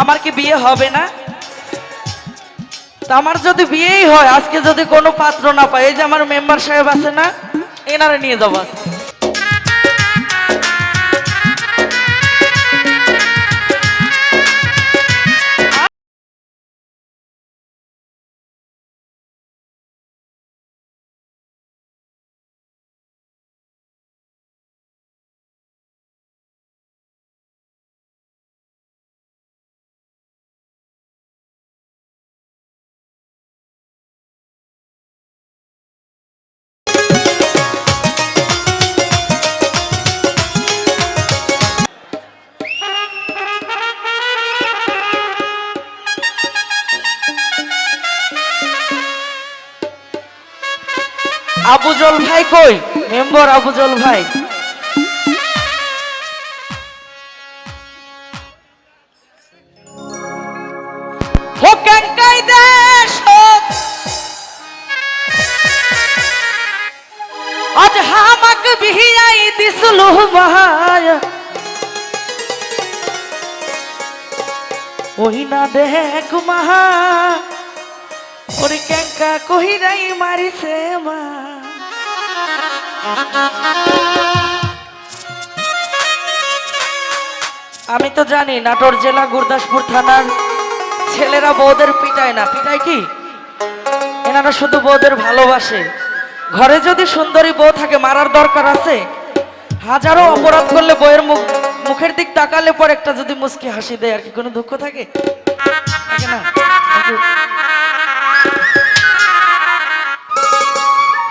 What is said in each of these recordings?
আমার কি বিয়ে হবে না? তা আমার যদি বিয়েই হয়, আজকে যদি কোনো পাত্র না পাই, এই যে আমার মেম্বার সাহেব আছে না, এনারে নিয়ে যাবো আজকে। আবুজল ভাই কই? মেম্বার আবুজল ভাই, আজ হামাক বিহিয়াই দিসলু ভাই, ওই না দেখ মাহা ওরে ক্যাঙ্কা কহিরাই মারিছে মা। আমি তো জানি নাটোর জেলা গুরদাসপুর থানার ছেলেরা বউদের পিটায় না, পিটায় কি? এনারা শুধু বউদের ভালোবাসে। ঘরে যদি সুন্দরী বউ থাকে মারার দরকার আছে? হাজারো অপরাধ করলে বউয়ের মুখের দিক তাকালে পর একটা যদি মুস্কি হাসি দেয়, আর কি কোনো দুঃখ থাকে? থাকে না?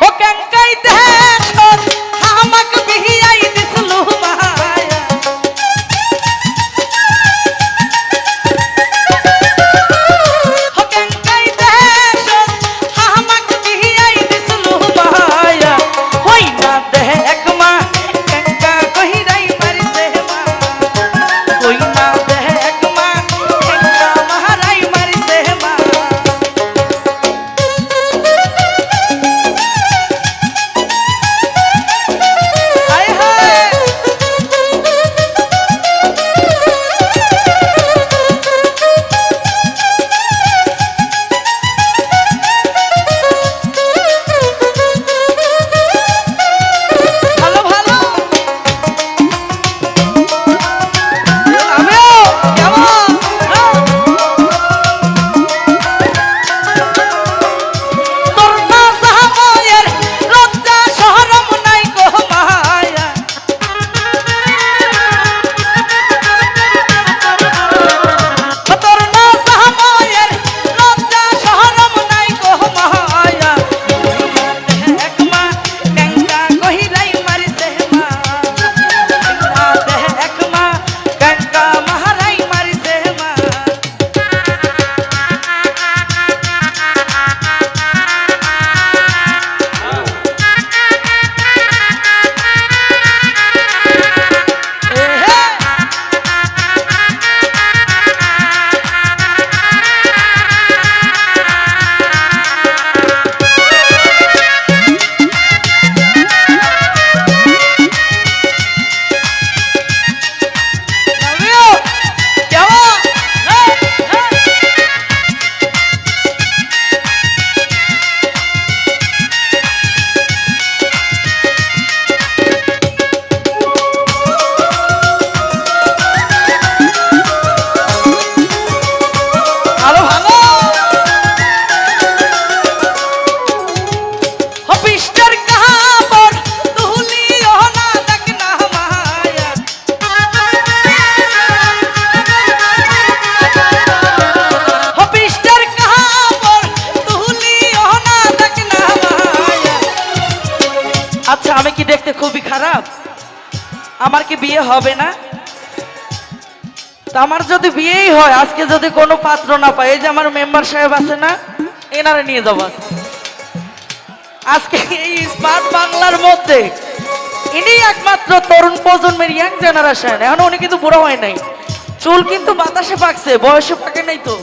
ও ক্যাঙ্কাই দেশ হামাক বিহিয়াই দিসলু মায়া, ও ক্যাঙ্কাই দেশ হামাক বিহিয়াই দিসলু মায়া, হই না দেখ মা ক্যাঙ্কা কহিরাই মারিছে মা, হই না দেখ মা ক্যাঙ্কা মারাই মারিছে মা। আচ্ছা, আমি কি দেখতে খুবই খারাপ? আমার কি বিয়ে হবে না? তা আমার যদি বিয়েই হয়, আজকে যদি কোনো পাত্র না পাই, এই যে আমার মেম্বার সাহেব আছে না, এনারে নিয়ে যাবো আজকে। এই স্মার্ট বাংলার মধ্যে ইনি একমাত্র তরুণ প্রজন্মের ইয়াং জেনারেশন। এখন উনি কিন্তু বুড়ো হয় নাই, চুল কিন্তু বাতাসে পাকছে, বয়সে পাকে নাই তো।